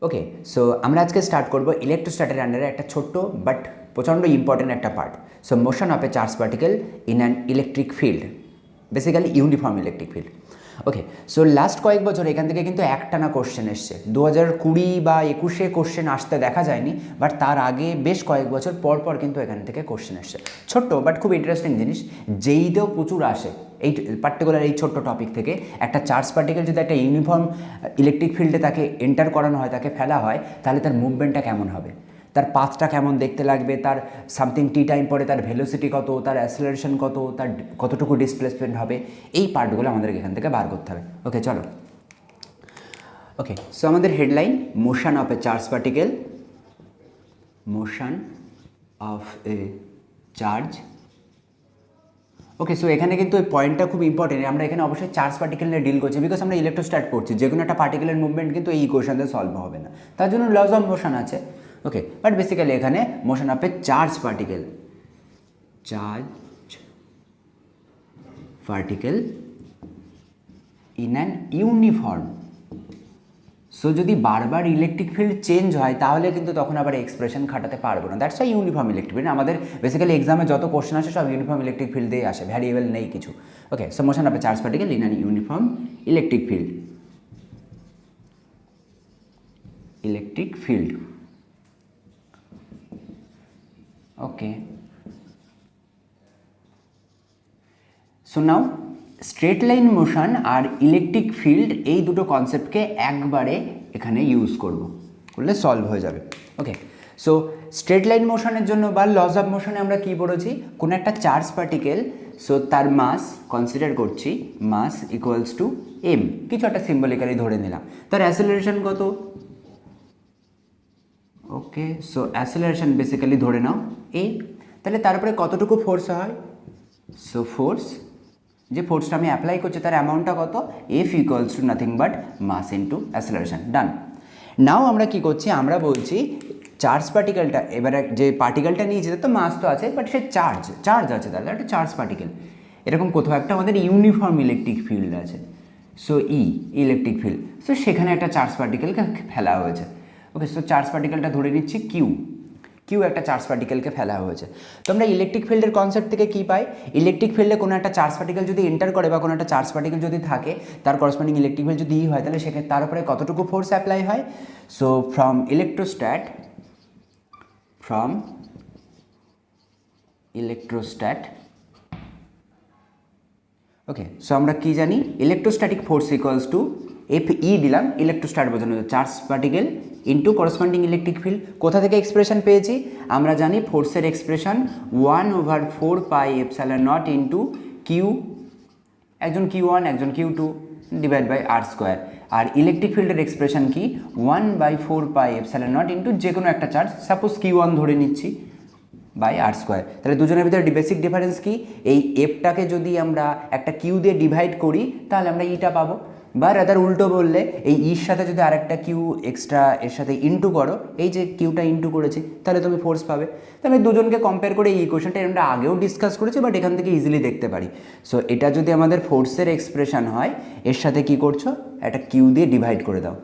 ওকে, so আমরা আজকে start করব ইলেকট্রোস্ট্যাটের আন্ডারে একটা ছোট্ট বাট প্রচণ্ড ইম্পর্টেন্ট একটা part. So motion of a charge particle in an electric field, basically uniform electric field. Okay, so last কয়েক বছর এখান থেকে কিন্তু একটানা কোশ্চেন এসছে। 2020 বা 21-এ কোশ্চেন আসতে দেখা যায়নি, বাট তার আগে বেশ কয়েক বছর পর পর কিন্তু এখান থেকে কোশ্চেন এসছে। ছোট্ট বাট খুব ইন্টারেস্টিং জিনিস, যেইতেও প্রচুর আসে এই পার্টিকুলার এই ছোট্ট টপিক থেকে। একটা চার্জ পার্টিকেল যদি একটা ইউনিফর্ম ইলেকট্রিক ফিল্ডে তাকে এন্টার করানো হয়, তাকে ফেলা হয়, তাহলে তার মুভমেন্টটা কেমন হবে, তার পাথটা কেমন দেখতে লাগবে, তার সামথিং টি টাইম পরে তার ভেলোসিটি কত, তার অ্যাসেলারেশন কত, তার কতটুকু ডিসপ্লেসমেন্ট হবে, এই পার্টগুলো আমাদের এখান থেকে বার করতে হবে। ওকে চলো। ওকে, সো আমাদের headline motion of a charge particle, motion of a charge. Okay, so এখানে কিন্তু এই পয়েন্টটা খুব ইম্পর্টেন্ট। আমরা এখানে অবশ্যই চার্জ পার্টিকেল নিয়ে ডিল করছি, বিকজ আমরা ইলেকট্রোস্ট্যাট পড়ছি। যে কোনো একটা পার্টিকেলের মুভমেন্ট কিন্তু এই ইকুয়েশন দিয়ে সলভ হবে না, তার জন্য লস অফ মোশন আছে। ওকে, বাট বেসিক্যালি এখানে motion of a charge particle, charge particle in an uniform. So যদি বারবার ইলেকট্রিক ফিল্ড চেঞ্জ হয় তাহলে কিন্তু তখন আবার এক্সপ্রেশন খাটাতে পারবো না। That's why uniform electric field. আমাদের বেসিক্যালি এক্সামে যত কোশ্চেন আসে সব ইউনিফর্ম ইলেকট্রিক ফিল্ড দিয়ে আসে, ভ্যারিয়েবল নেই কিছু। Okay, so motion of a charge particle in an uniform electric field, electric field. Okay, so now straight line motion আর ইলেকট্রিক ফিল্ড এই দুটো কনসেপ্টকে একবারে এখানে ইউজ করলে সলভ হয়ে যাবে। ওকে, সো স্ট্রেট লাইন মোশনের জন্য বা লস অফ মোশনে আমরা কি পড়েছি, কোনো একটা চার্জ পার্টিকেল, সো তার মাস কনসিডার করছি, মাস ইকুয়ালস টু এম, কিছু একটা সিম্বলিক্যালি ধরে নিলাম। তার অ্যাসেলারেশন কত? ওকে, সো অ্যাসেলারেশন বেসিক্যালি ধরে নাও এ। তাহলে তারপরে কতটুকু ফোর্স হয়? সো ফোর্স, যে ফোর্সটা আমি অ্যাপ্লাই করছি তার অ্যামাউন্টটা কত? F equals to nothing but mass into acceleration. Done. Now আমরা কি করছি, আমরা বলছি চার্জ পার্টিকেলটা, এবারে যে পার্টিকেলটা নিয়েছি তার তো মাস তো আছে, বাট সে চার্জ আছে, তাহলে একটা চার্জ পার্টিকেল এরকম কোথাও একটা আমাদের ইউনিফর্ম ইলেকট্রিক ফিল্ড আছে। সো ইলেকট্রিক ফিল্ড, সো সেখানে একটা চার্জ পার্টিকেলকে ফেলা হয়েছে। ওকে, সো চার্জ পার্টিকেলটা ধরে নিচ্ছি কিউ একটা চার্জ পার্টিকেলকে ফেলা হয়েছে। তো আমরা ইলেকট্রিক ফিল্ডের কনসেপ্ট থেকে কী পাই, ইলেকট্রিক ফিল্ডে কোনো একটা চার্জ পার্টিকেল যদি এন্টার করে বা কোনো একটা চার্জ পার্টিকেল যদি থাকে, তার করসপন্ডিং ইলেকট্রিক ফিল্ড যদি হয়, তাহলে সেখানে তার উপরে কতটুকু ফোর্স অ্যাপ্লাই হয়। সো ফ্রম ইলেকট্রোস্ট্যাট, ওকে, সো আমরা কি জানি, electrostatic force equals to F ই দিলাম, ইলেকট্রোস্ট্যাট বোঝানো charge particle into corresponding electric field. কোথা থেকে এক্সপ্রেশন পেয়েছি? আমরা জানি ফোর্সের এক্সপ্রেশন 1/4πε0 ইন্টু কিউ, একজন Q1 একজন Q2 divide by R square. আর ইলেকট্রিক ফিল্ডের এক্সপ্রেশন কি? 1/4πε0 ইন্টু যে কোনো একটা চার্জ, সাপোজ Q1 ধরে নিচ্ছি, বাই আর স্কোয়ার। তাহলে দুজনের ভিতরে বেসিক ডিফারেন্স কি? এই এফটাকে যদি আমরা একটা কিউ দিয়ে ডিভাইড করি তাহলে আমরা ইটা পাবো, বা রাদার উল্টো বললে এই ইর সাথে যদি আরেকটা কিউ এক্সট্রা এর সাথে ইন্টু করো, এই যে কিউটা ইন্টু করেছি, তাহলে তুমি ফোর্স পাবে। তাহলে দুজনকে কম্পেয়ার করে এই ইকুয়েশনটা আমরা আগেও ডিসকাস করেছি, বাট এখান থেকে ইজিলি দেখতে পারি। সো এটা যদি আমাদের ফোর্সের এক্সপ্রেশন হয়, এর সাথে কি করছো, একটা কিউ দিয়ে ডিভাইড করে দাও।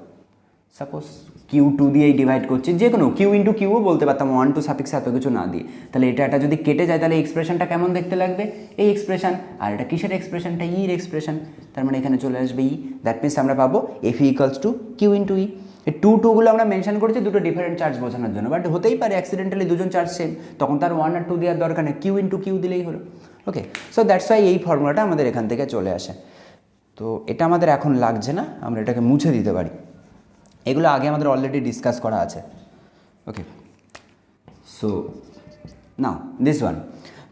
সাপোজ Q2 দিয়েই ডিভাইড করছি, যে কোনো কিউ ইন্টু কিউও বলতে পারতাম, 1 টু সাফিক্স এত কিছু না দিয়ে। তাহলে এটা যদি কেটে যায় তাহলে এক্সপ্রেশনটা কেমন দেখতে লাগবে? এই এক্সপ্রেশন। আর এটা কিসের এক্সপ্রেশনটা? ইর এক্সপ্রেশন। তার মানে এখানে চলে আসবে ই। দ্যাট মিনস আমরা পাবো F equals to q into E. এই টুগুলো আমরা মেনশন করেছি দুটো ডিফারেন্ট চার্জ বোঝানোর জন্য, বাট হতেই পারে অ্যাক্সিডেন্টালি দুজন চার্জ সেম, তখন তার 1 আর 2 দেওয়ার দরকার নেই, কিউ ইন্টু কিউ দিলেই হলো। ওকে, সো দ্যাটস ওয়াই এই ফর্মুলাটা আমাদের এখান থেকে চলে আসে। তো এটা আমাদের এখন লাগছে না, আমরা এটাকে মুছে দিতে পারি। এগুলো আগে আমাদের অলরেডি ডিসকাস করা আছে। ওকে, সো নাও দিস ওয়ান।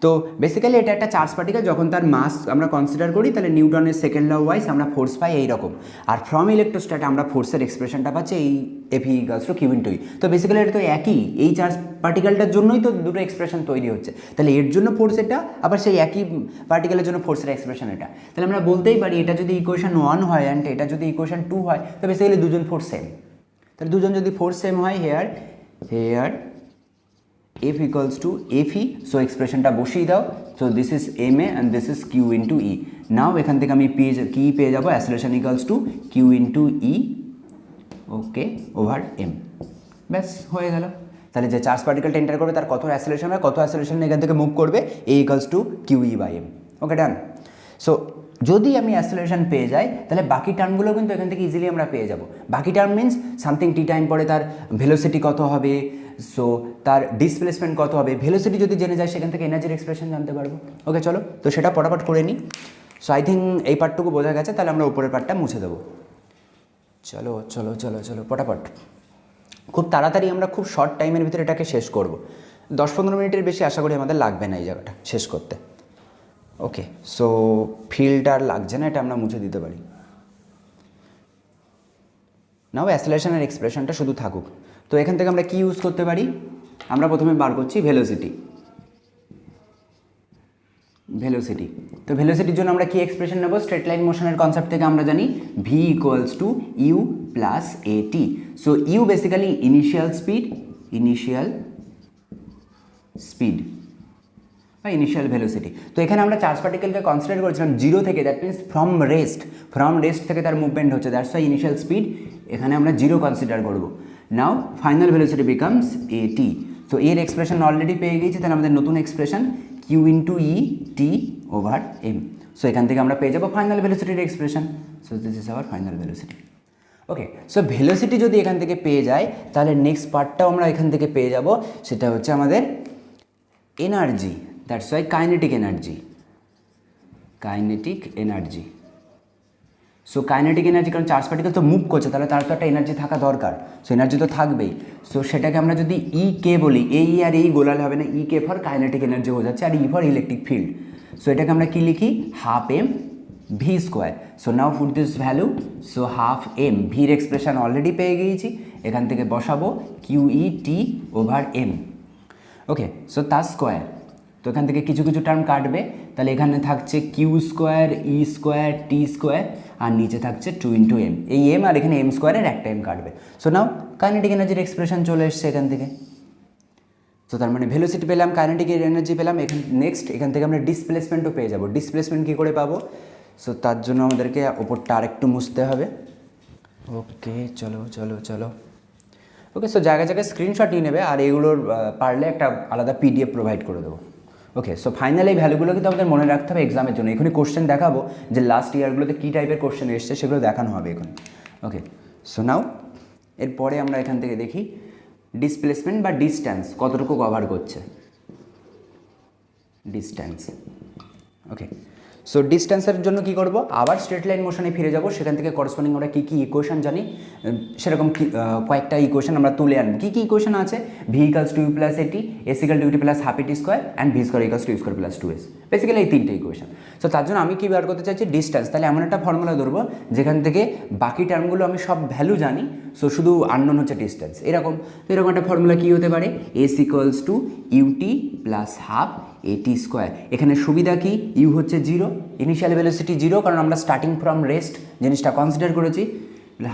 তো বেসিক্যালি এটা একটা চার্জ পার্টিকেল, যখন তার মাস আমরা কনসিডার করি তাহলে নিউটনের সেকেন্ড ল ওয়াইজ আমরা ফোর্স পাই এইরকম। আর ফ্রম ইলেকট্রোস্ট্যাট আমরা ফোর্সের এক্সপ্রেশনটা পাচ্ছি এই F equals to q into E. তো বেসিক্যালি এটা তো একই, এই চার্জ পার্টিকেলটার জন্যই তো দুটো এক্সপ্রেশন তৈরি হচ্ছে। তাহলে এর জন্য ফোর্স এটা, আবার সেই একই পার্টিকেলের জন্য ফোর্সের এক্সপ্রেশন এটা। তাহলে আমরা বলতেই পারি এটা যদি ইকুয়েশন 1 হয় অ্যান্ড এটা যদি ইকুয়েশন 2 হয়, তো বেসিক্যালি দুজন ফোর্স সেম। তাহলে দুজন যদি ফোর্স সেম হয়, here F equals to F E, so এক্সপ্রেশনটা বসিয়ে দাও। So this is m a and this is q into E. Now এখান থেকে আমি কি পেয়ে যাবো? Acceleration equals to q into E. Okay over m, ব্যাস হয়ে গেল। তাহলে যে চার্জ পার্টিকেলটা এন্টার করবে তার কত অ্যাসেলেশন হয়, কত অ্যাসেলেশন এখান থেকে মুভ করবে, a equals to q E by m. Okay done. So যদি আমি অ্যাসেলেশন পেয়ে যাই তাহলে বাকি টার্মগুলো কিন্তু এখান থেকে ইজিলি আমরা পেয়ে যাব। বাকি term means something tea time পরে তার ভেলোসিটি কত হবে, সো তার ডিসপ্লেসমেন্ট কত হবে, ভেলোসিটি যদি জেনে যায় সেখান থেকে এনার্জির এক্সপ্রেশন জানতে পারবো। ওকে চলো, তো সেটা পটাপট করে নিই। সো আই থিঙ্ক এই পার্টটুকু বোঝা গেছে, তাহলে আমরা উপরের পার্টটা মুছে দেবো। চলো চলো চলো চলো পটাপট, খুব তাড়াতাড়ি আমরা খুব শর্ট টাইমের ভিতরে এটাকে শেষ করব। 10-15 মিনিটের বেশি আশা করি আমাদের লাগবে না এই জায়গাটা শেষ করতে। ওকে, সো ফিল্ড আর লাগছে না, এটা আমরা মুছে দিতে পারি। নাও অ্যাসেলেশনের এক্সপ্রেশনটা শুধু থাকুক। তো এখান থেকে আমরা কি ইউজ করতে পারি, আমরা প্রথমে বার করছি ভেলোসিটি। ভেলোসিটি, তো ভেলোসিটির জন্য আমরা কি এক্সপ্রেশন নেব, স্ট্রেট লাইন মোশনের কনসেপ্ট থেকে আমরা জানি V equals to you plus A T. So U basically initial speed বা ইনিশিয়াল ভেলোসিটি। তো এখানে আমরা চার্জ পার্টিকেলকে কনসিডার করেছিলাম 0 থেকে, দ্যাট মিনস ফ্রম রেস্ট থেকে তার মুভমেন্ট হচ্ছে, দ্যাটস ওয়াই ইনিশিয়াল স্পিড এখানে আমরা 0 কনসিডার করব। Now final velocity becomes a t. তো এর এক্সপ্রেশন অলরেডি পেয়ে গেছি, তাহলে আমাদের নতুন এক্সপ্রেশন কিউ ইন্টু ই টি ওভার এম। সো এখান থেকে আমরা পেয়ে যাবো ফাইনাল ভেলোসিটির expression. So this is our final velocity. Okay, so velocity যদি এখান থেকে পেয়ে যাই তাহলে নেক্সট পার্টটাও আমরা এখান থেকে পেয়ে যাব, সেটা হচ্ছে আমাদের energy. That's why kinetic energy. So kinetic energy, কারণ চার্জ পার্টিকেল তো মুভ করছে, তাহলে তার তো একটা এনার্জি থাকা দরকার। সো এনার্জি তো থাকবেই। সো সেটাকে আমরা যদি ই কে বলি, এই আর এই গোলালে হবে না, ই কে ফর কাইনেটিক এনার্জি বোঝাচ্ছে, আর E for electric field. So এটাকে আমরা কী লিখি, half m v square. So now put this value, so half m, ভির এক্সপ্রেশন অলরেডি পেয়ে গিয়েছি, এখান থেকে বসাবো কিউ ই টি ওভার এম। ওকে, সো তার স্কোয়ার, তো এখান থেকে কিছু কিছু টার্ম কাটবে, তাহলে এখানে থাকছে কিউ স্কোয়ার, ই স্কোয়ার, টি স্কোয়ার, আর নিচে থাকছে 2 ইন্টু এম। এই এম আর এখানে এম স্কোয়ারের একটা এম কাটবে। সো নাও কাইনেটিক এনার্জির এক্সপ্রেশন চলে এসছে এখান থেকে। তো তার মানে ভেলোসিটি পেলাম, কাইনেটিক এনার্জি পেলাম, নেক্সট এখান থেকে আমরা ডিসপ্লেসমেন্টও পেয়ে যাবো। ডিসপ্লেসমেন্ট কী করে পাবো, সো তার জন্য আমাদেরকে ওপরটা আরেকটু মুছতে হবে। ওকে চলো চলো চলো। ওকে, সো জায়গায় জায়গায় স্ক্রিনশট নিয়ে নেবে, আর এগুলোর পারলে একটা আলাদা পিডিএফ প্রোভাইড করে দেবো। ওকে, সো ফাইনাল এই ভ্যালুগুলো কিন্তু আমাদের মনে রাখতে হবে এক্সামের জন্য। এখানে কোশ্চেন দেখাবো যে লাস্ট ইয়ারগুলোতে কী টাইপের কোশ্চেন এসছে, সেগুলো দেখানো হবে এখন। ওকে, সো নাও এরপরে আমরা এখান থেকে দেখি ডিসপ্লেসমেন্ট বা ডিস্ট্যান্স কতটুকু কভার করছে। ডিস্ট্যান্স, ওকে, সো ডিস্ট্যান্সের জন্য কী করবো, আবার স্ট্রেট লাইন মোশনে ফিরে যাব। সেখান থেকে করসপন্ডিং আমরা কী কী ইকুয়েশন জানি, সেরকম কয়েকটা ইকুয়েশন আমরা তুলে আনবো। কী কী ইকুয়েশন আছে, v equals to you plus at, s equal to UT plus half এটি square, and v square equals to u square plus 2s। Basically এই তিনটে ইকুয়েশন। সো তার জন্য আমি কী বার করতে চাইছি, ডিস্ট্যান্স। তাহলে এমন একটা ফর্মুলা ধরবো যেখান থেকে বাকি টার্মগুলো আমি সব ভ্যালু জানি, সো শুধু আননোন হচ্ছে ডিস্ট্যান্স। এরকম একটা ফর্মুলা কী হতে পারে, S equals to UT plus half এটি স্কোয়ার। এখানে সুবিধা কি, ইউ হচ্ছে 0, ইনিশিয়াল ভেলোসিটি 0, কারণ আমরা স্টার্টিং ফ্রম রেস্ট জিনিসটা কনসিডার করেছি,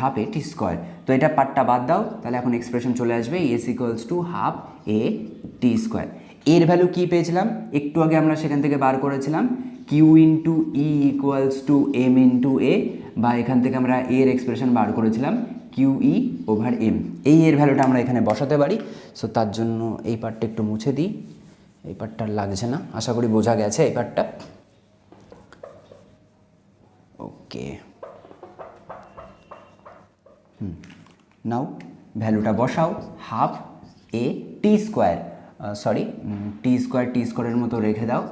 হাফ এ টি স্কোয়ার। তো এটা পার্টটা বাদ দাও, তাহলে এখন এক্সপ্রেশন চলে আসবে s equals to half a t square. এর ভ্যালু কী পেয়েছিলাম, একটু আগে আমরা সেখান থেকে বার করেছিলাম q into E equals to m into a, বা এখান থেকে আমরা এর এক্সপ্রেশন বার করেছিলাম কিউ ই ওভার এম। এই এর ভ্যালুটা আমরা এখানে বসাতে পারি। সো তার জন্য এই পার্টটা একটু মুছে দিই, এই পার্টটা লাগছে না, আশা করি বোঝা গেছে এই পার্টটা। ওকে, নাও ভ্যালুটা বসাও, হাফ এ টি স্কোয়ার, টি স্কোয়ারের মতো রেখে দাও,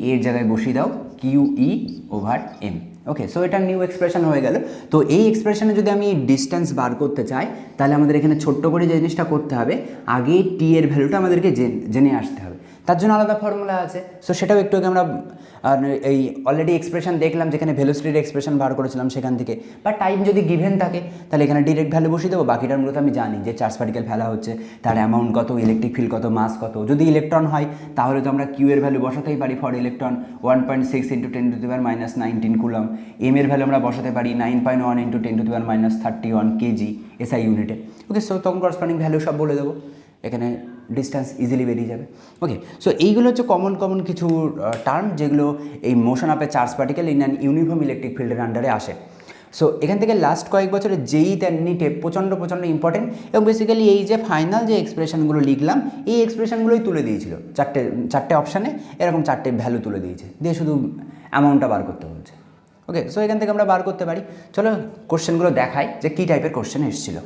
এর জায়গায় বসিয়ে দাও Q E over m. Okay, so এটা নিউ এক্সপ্রেশন হয়ে গেল। তো এই এক্সপ্রেশনে যদি আমি ডিস্ট্যান্স বার করতে চাই, তাহলে আমাদের এখানে ছোট্ট করে যে জিনিসটা করতে হবে, আগে টি এর ভ্যালুটা আমাদেরকে জেনে আসতে হবে। তার জন্য আলাদা ফর্মুলা আছে। সো সেটাও একটু আগে আমরা এই অলরেডি এক্সপ্রেশন দেখলাম, যেখানে ভেলোসিটির এক্সপ্রেশন বার করেছিলাম সেখান থেকে। বা টাইম যদি গিভেন থাকে তাহলে এখানে ডিরেক্ট ভ্যালু বসিয়ে দেবো। বাকিটার মূলত আমি জানি যে চার্জ পার্টিকেল ফেলা হচ্ছে, তার অ্যামাউন্ট কত, ইলেকট্রিক ফিল্ড কত, মাস কত। যদি ইলেকট্রন হয় তাহলে তো আমরা কিউ এর ভ্যালু বসাতেই পারি, for electron 1.6 into 10⁻⁻19 coulomb. M এর ভ্যালু আমরা বসাতে পারি 9.1 ইন্টু 10⁻31 কেজি এসআই ইউনিটে। ওকে, সো তখন করসপন্ডিং ভ্যালু সব বলে দেবো, এখানে ডিস্ট্যান্স ইজিলি বেরিয়ে যাবে। ওকে, সো এইগুলো হচ্ছে কমন কিছু টার্ম যেগুলো এই motion of a charge particle in an uniform electric ফিল্ডের আন্ডারে আসে। সো এখান থেকে লাস্ট কয়েক বছরে যেই নিটে প্রচণ্ড প্রচণ্ড ইম্পর্টেন্ট, এবং বেসিক্যালি এই যে ফাইনাল যে এক্সপ্রেশনগুলো লিখলাম এই এক্সপ্রেশনগুলোই তুলে দিয়েছিল চারটে অপশানে এরকম চারটে ভ্যালু তুলে দিয়েছে, দিয়ে শুধু অ্যামাউন্টটা বার করতে বলছে। ওকে, সো এখান থেকে আমরা বার করতে পারি। চলো কোশ্চেনগুলো দেখাই যে কী টাইপের কোশ্চেন এসেছিলো।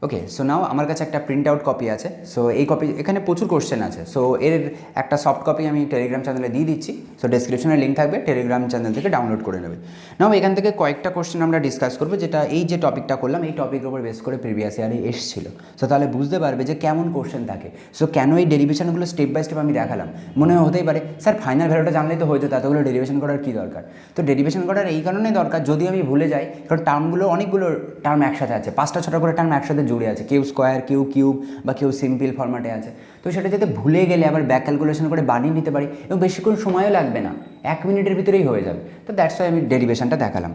ওকে, সো নাও আমার কাছে একটা প্রিন্ট আউট কপি আছে। সো এই কপি, এখানে প্রচুর কোশ্চেন আছে। সো এর একটা সফট কপি আমি টেলিগ্রাম চ্যানেলে দিয়ে দিচ্ছি। সো ডেসক্রিপশনে লিঙ্ক থাকবে, টেলিগ্রাম চ্যানেল থেকে ডাউনলোড করে নেবে। নাও এখান থেকে কয়েকটা কোশ্চেন আমরা ডিসকাস করবো, যেটা এই যে টপিকটা করলাম এই টপিকের উপর বেস করে প্রিভিয়াস ইয়ারে এসেছিল। সো তাহলে বুঝতে পারবে যে কেমন কোশ্চেন থাকে। সো কেন এই ডেরিভেশনগুলো স্টেপ বাই স্টেপ আমি দেখালাম। মনে হতেই পারে স্যার ফাইনাল ভ্যালুটা জানলেই তো হয়ে যেত, এতগুলো ডেরিভেশন করার কী দরকার? তো ডেরিভেশন করার এই কারণেই দরকার, যদি আমি ভুলে যাই, কারণ টার্মগুলো অনেকগুলো টার্ম একসাথে আছে, 5টা 6টা করে টার্ম একসাথে জুড়ে আছে, কেউ স্কোয়ার, কেউ কিউব বা কেউ সিম্পল ফরম্যাটে আছে। তো সেটা যাতে ভুলে গেলে আবার ব্যাক ক্যালকুলেশন করে বানিয়ে নিতে পারি, এবং বেশিক্ষণ সময়ও লাগবে না, 1 মিনিটের ভিতরেই হয়ে যাবে। তো দ্যাটস ওয়াই আমি ডেরিভেশনটা দেখালাম।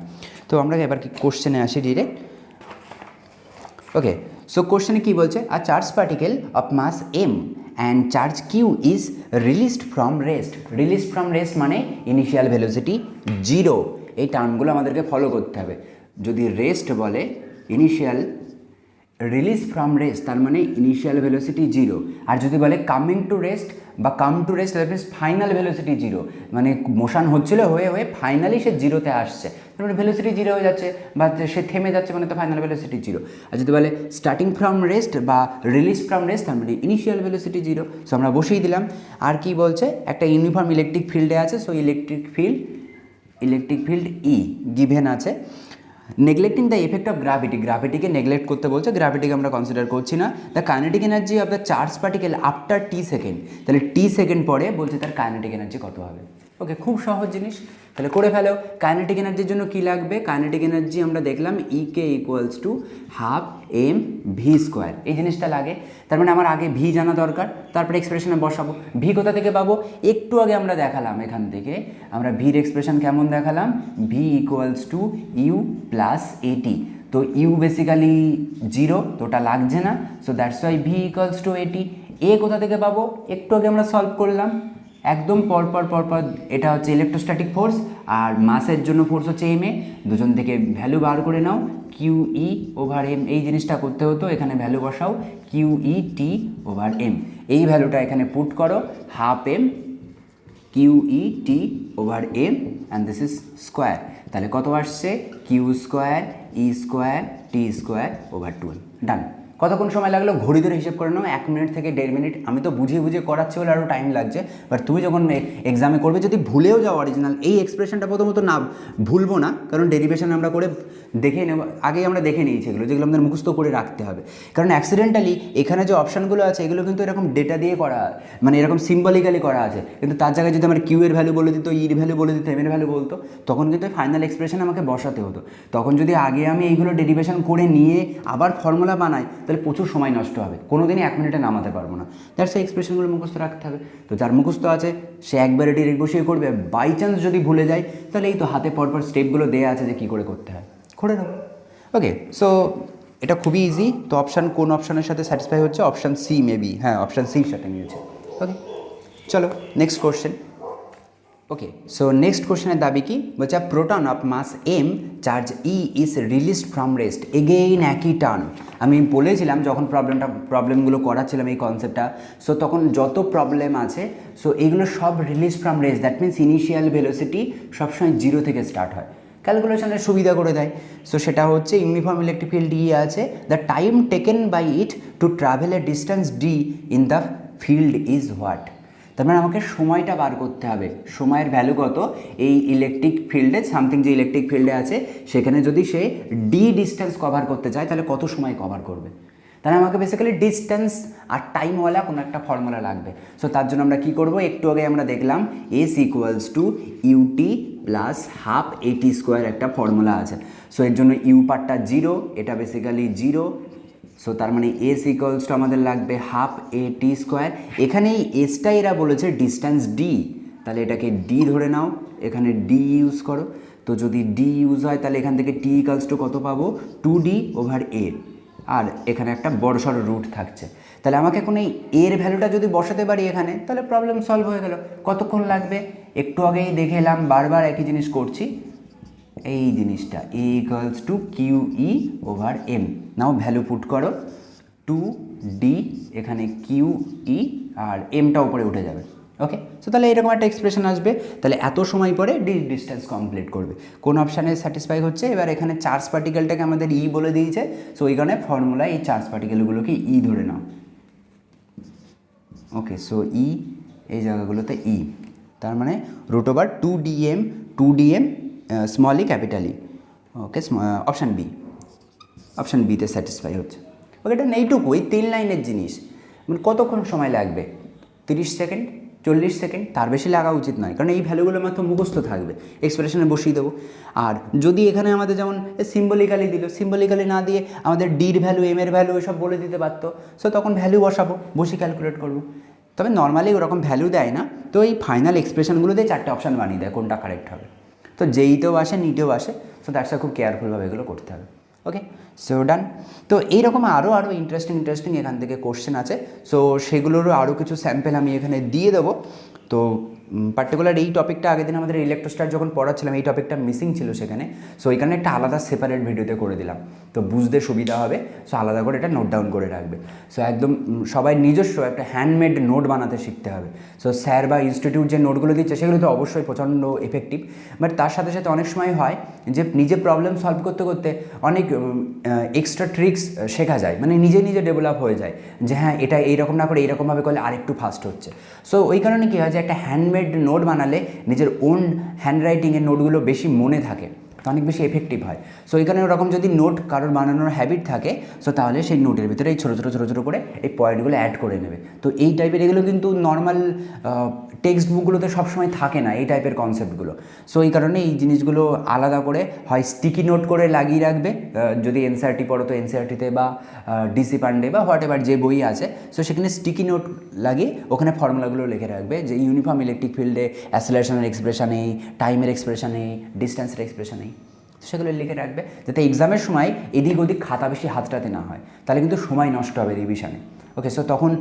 তো আমরা এবার কি কোশ্চেনে আসি ডিরেক্ট। ওকে, সো কোশ্চেনে কী বলছে, a charge particle of mass m and charge q is released from rest. Released from rest মানে ইনিশিয়াল ভেলোসিটি 0। এই টার্মগুলো আমাদেরকে ফলো করতে হবে। যদি রেস্ট বলে ইনিশিয়াল, রিলিজ ফ্রম রেস্ট তার মানে ইনিশিয়াল ভেলোসিটি 0। আর যদি বলে কামিং টু রেস্ট বা come to rest, that means final velocity 0, মানে মোশন হচ্ছিল হয়ে হয়ে ফাইনালি সে 0তে আসছে, তার মানে ভেলোসিটি 0 হয়ে যাচ্ছে বা সে থেমে যাচ্ছে, মানে তো ফাইনাল ভেলোসিটি 0। আর যদি বলে স্টার্টিং ফ্রম রেস্ট বা রিলিজ ফ্রম রেস্ট, তার মানে ইনিশিয়াল ভেলোসিটি 0। সো আমরা বসিয়ে দিলাম। আর কি বলছে, একটা ইউনিফর্ম ইলেকট্রিক ফিল্ডে আছে। So electric field E given আছে। Neglecting the effect of gravity, গ্র্যাভিটিকে নেগলেক্ট করতে বলছে, গ্র্যাভিটিকে আমরা কনসিডার করছি না। The kinetic energy of the charge particle after t second, তাহলে টি সেকেন্ড পরে বলছে তার কাইনেটিক এনার্জি কত হবে। ওকে, খুব সহজ জিনিস, তাহলে করে ফেলো। কাইনেটিক এনার্জির জন্য কী লাগবে, কাইনেটিক এনার্জি আমরা দেখলাম ইকে ইকুয়ালস টু ½ mv², এই জিনিসটা লাগে। তার মানে আমার আগে ভি জানা দরকার, তারপরে এক্সপ্রেশনে বসাবো। ভি কোথা থেকে পাবো, একটু আগে আমরা দেখালাম, এখান থেকে আমরা ভির এক্সপ্রেশন কেমন দেখালাম, V equals to you plus AT. তো ইউ বেসিক্যালি 0, তো ওটা লাগছে না। So that's why V equals to AT. A কোথা থেকে পাবো, একটু আগে আমরা সলভ করলাম, একদম পরপর। এটা হচ্ছে ইলেকট্রোস্ট্যাটিক ফোর্স, আর মাসের জন্য ফোর্স হচ্ছে এম এ। দুজন থেকে ভ্যালু বার করে নাও, কিউ ই ওভার এম। এই জিনিসটা করতে হতো, এখানে ভ্যালু বসাও, কিউ ই টি ওভার এম। এই ভ্যালুটা এখানে পুট করো, ½ m Q E T over M and this is square. তাহলে কত আসছে, কিউ² ই² টি² ওভার 12। ডান। কতক্ষণ সময় লাগলো, ঘড়ি ধরে হিসেব করে নাও, 1 মিনিট থেকে 1.5 মিনিট। আমি তো বুঝিয়ে করাচ্ছি বলে আরও টাইম লাগছে, বাট তুমি যখন এক্সামে করবে যদি ভুলেও যাও অরিজিনাল এই এক্সপ্রেশনটা, প্রথমত না ভুলবো না, কারণ ডেরিভেশন আমরা করে দেখে নেব, আগেই আমরা দেখে নিয়েছি এগুলো, যেগুলো আমাদের মুখস্থ করে রাখতে হবে। কারণ অ্যাক্সিডেন্টালি এখানে যে অপশানগুলো আছে এগুলো কিন্তু এরকম ডেটা দিয়ে করা, মানে এরকম সিম্বলিক্যালি করা আছে, কিন্তু তার জায়গায় যদি আমার কিউ এর ভ্যালু বলে দিত, ইর ভ্যালু বলে দিত, এম এর ভ্যালু বলতো, তখন কিন্তু ফাইনাল এক্সপ্রেশন আমাকে বসাতে হতো। তখন যদি আগে আমি এইগুলো ডেরিভেশন করে নিয়ে আবার ফর্মুলা বানাই, তাহলে প্রচুর সময় নষ্ট হবে, কোনোদিনই 1 মিনিটে নামাতে পারবো না। তার সেই এক্সপ্রেশনগুলো মুখস্থ রাখতে হবে। তো যার মুখস্থ আছে সে একবারে ডিরেক্ট বসিয়ে করবে, বাই চান্স যদি ভুলে যায় তাহলে এই তো হাতে পরপর স্টেপগুলো দেওয়া আছে যে কী করে করতে হয়, করে নেবো। ওকে, সো এটা খুবই ইজি। তো অপশান কোন অপশানের সাথে স্যাটিসফাই হচ্ছে, অপশান সি মেবি, হ্যাঁ অপশান সির সাথে মিলছে। ওকে, চলো next question. Okay, so next কোশ্চেনের দাবি কি বলছে, proton of mass M charge E is released from rest. Again একই টার্ম। আমি বলেছিলাম যখন প্রবলেমগুলো করাচ্ছিলাম এই কনসেপ্টটা, সো তখন যত প্রবলেম আছে সো এগুলো সব release from rest, that means initial velocity সবসময় 0 থেকে স্টার্ট হয়, ক্যালকুলেশনের সুবিধা করে দেয়। সো সেটা হচ্ছে ইউনিফর্ম ইলেকট্রিক ফিল্ড ই আছে, the time taken by it to travel a distance D in the field is what. তার মানে আমাকে সময়টা বার করতে হবে, সময়ের ভ্যালু কত এই ইলেকট্রিক ফিল্ডে, সামথিং যে ইলেকট্রিক ফিল্ডে আছে সেখানে যদি সে ডি ডিস্টেন্স কভার করতে চায় তাহলে কত সময় কভার করবে। তাহলে আমাকে বেসিক্যালি ডিস্টেন্স আর টাইমওয়ালা কোনো একটা ফর্মুলা লাগবে। সো তার জন্য আমরা কী করবো, একটু আগে আমরা দেখলাম S equals to UT plus ½ AT² একটা ফর্মুলা আছে। সো এর জন্য ইউ পার্টটা 0, এটা বেসিক্যালি 0। সো তার মানে এস ইকুয়ালস টু আমাদের লাগবে ½ AT²। এখানে এই এসটাই এরা বলেছে ডিস্টেন্স ডি, তাহলে এটাকে ডি ধরে নাও, এখানে ডি ইউজ করো। তো যদি ডি ইউজ হয় তাহলে এখান থেকে টি ইকুয়ালস টু কত পাবো, 2D ওভার এ, আর এখানে একটা বড়সড় রুট থাকছে। তাহলে আমাকে এখন এই এর ভ্যালুটা যদি বসাতে পারি এখানে, তাহলে প্রবলেম সলভ হয়ে গেল। কতক্ষণ লাগবে, একটু আগেই দেখে এলাম, বারবার একই জিনিস করছি। এই জিনিসটা a equals to q E over m. Now value put করো, 2d এখানে কিউ ই আর এমটা উপরে উঠে যাবে। ওকে, সো তাহলে এরকম একটা এক্সপ্রেশন আসবে। তাহলে এত সময় পরে ডিস্টেন্স কমপ্লিট করবে। কোন অপশানে স্যাটিসফাই হচ্ছে? এবার এখানে চার্জ পার্টিকেলটাকে আমাদের ই বলে দিয়েছে, সো ওই কারণে ফর্মুলায় এই চার্জ পার্টিকেলগুলোকে ই ধরে নাও। ওকে, সো ই এই জায়গাগুলোতে ই, তার মানে √/2 dm স্মল ই ক্যাপিটাল ই। ওকে, অপশান বি, অপশান বিতে স্যাটিসফাই হচ্ছে। ওকে, এটা এইটুকু, এই 3 লাইনের জিনিস, মানে কতক্ষণ সময় লাগবে? 30 সেকেন্ড, 40 সেকেন্ড, তার বেশি লাগা উচিত নয়, কারণ এই ভ্যালুগুলো মাত্র মুখস্থ থাকবে, এক্সপ্রেশনে বসিয়ে দেবো। আর যদি এখানে আমাদের যেমন সিম্বলিক্যালি দিল, সিম্বলিক্যালি না দিয়ে আমাদের ডির ভ্যালু, এমের ভ্যালু এসব বলে দিতে পারতো, সো তখন ভ্যালু বসাবো, বসে ক্যালকুলেট করবো। তবে নর্মালি ওরকম ভ্যালু দেয় না, তো এই ফাইনাল এক্সপ্রেশনগুলো দিয়ে 4টে অপশান বানিয়ে দেয় কোনটা কারেক্ট হবে। তো যেইতেও আসে, নিটেও আসে, সো দ্যাটস খুব কেয়ারফুলভাবে এগুলো করতে হবে। ওকে, সো ডান। তো এইরকম আরও ইন্টারেস্টিং এখান থেকে কোশ্চেন আছে, সো সেগুলোরও আরও কিছু স্যাম্পেল আমি এখানে দিয়ে দেবো। তো পার্টিকুলার এই টপিকটা আগের দিন আমাদের ইলেকট্রোস্ট্যাট যখন পড়াচ্ছিলাম, এই টপিকটা মিসিং ছিল সেখানে, সো এইখানে একটা আলাদা সেপারেট ভিডিওতে করে দিলাম, তো বুঝতে সুবিধা হবে। সো আলাদা করে এটা নোট ডাউন করে রাখবে। সো একদম সবাই নিজস্ব একটা হ্যান্ডমেড নোট বানাতে শিখতে হবে। সো স্যার বা ইনস্টিটিউট যে নোটগুলো দিচ্ছে সেগুলো তো অবশ্যই প্রচণ্ড এফেক্টিভ, বাট তার সাথে সাথে অনেক সময় হয় যে নিজে প্রবলেম সলভ করতে করতে অনেক এক্সট্রা ট্রিক্স শেখা যায়, মানে নিজে নিজে ডেভেলপ হয়ে যায় যে হ্যাঁ এটা এইরকম না করে এইরকমভাবে করলে আরেকটু ফাস্ট হচ্ছে। সো ওই কারণে কী হয় যে একটা হ্যান্ডমেড নোট বানালে নিজের ওন হ্যান্ডরাইটিংয়ের নোটগুলো বেশি মনে থাকে, তো অনেক বেশি এফেক্টিভ হয়। সো এই কারণে ওরকম যদি নোট কারোর বানানোর হ্যাবিট থাকে, সো তাহলে সেই নোটের ভিতরে এই ছোটো ছোটো করে এই পয়েন্টগুলো অ্যাড করে নেবে। তো এই টাইপের এগুলো কিন্তু নর্মাল টেক্সট বুকগুলোতে সবসময় থাকে না এই টাইপের কনসেপ্টগুলো। সো এই কারণে এই জিনিসগুলো আলাদা করে হয় স্টিকি নোট করে লাগিয়ে রাখবে, যদি এনসিইআরটি পড়ো তো এনসিইআরটিতে বা ডিসি পান্ডে বা হোয়াট এভার যে বই আছে, সো সেখানে স্টিকি নোট লাগিয়ে ওখানে ফর্মুলাগুলো লিখে রাখবে যে ইউনিফর্ম ইলেকট্রিক ফিল্ডে অ্যাসেলারেশনের এক্সপ্রেশন এই, টাইমের এক্সপ্রেশন এই, ডিস্টেন্সের এক্সপ্রেশন এই, সেগুলো লিখে রাখবে যাতে এক্সামের সময় এদিক ওদিক খাতা বেশি হাতটাতে না হয়, তাহলে কিন্তু সময় নষ্ট হবে রিভিশনে। ওকে, সো তখন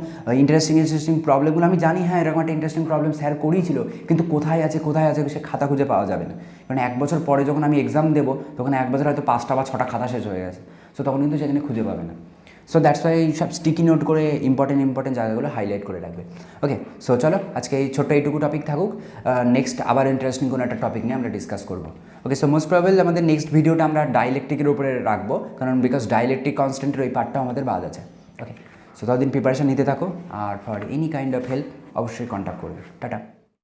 ইন্টারেস্টিং প্রবলেমগুলো আমি জানি, হ্যাঁ এরকম একটা ইন্টারেস্টিং প্রবলেম স্যার করিয়েছিল, কিন্তু কোথায় আছে সে খাতা খুঁজে পাওয়া যাবে না, কারণ 1 বছর পরে যখন আমি এক্সাম দেবো তখন 1 বছর হয়তো 5টা বা 6টা খাতা শেষ হয়ে গেছে, সো তখন কিন্তু সেখানে খুঁজে পাবে না। সো দ্যাটস ওয়াই সব স্টিকি নোট করে ইম্পর্টেন্ট জায়গাগুলো হাইলাইট করে রাখবে। ওকে, সো চলো আজকে এই ছোট্ট এইটুকু টপিক থাকুক, নেক্সট আবার ইন্টারেস্টিং কোনো একটা টপিক নিয়ে আমরা ডিসকাস করবো। ওকে, সো মোস্ট প্রবাবল আমাদের নেক্সট ভিডিওটা আমরা ডাইলেকট্রিকের উপরে রাখবো, কারণ বিকজ ডাইলেকট্রিক কনস্ট্যান্টের ওই পার্টটাও আমাদের বাদ আছে। ওকে, সো ততদিন প্রিপারেশন নিতে থাকো, আর for any kind of help অবশ্যই কন্ট্যাক্ট করবে। টাটা।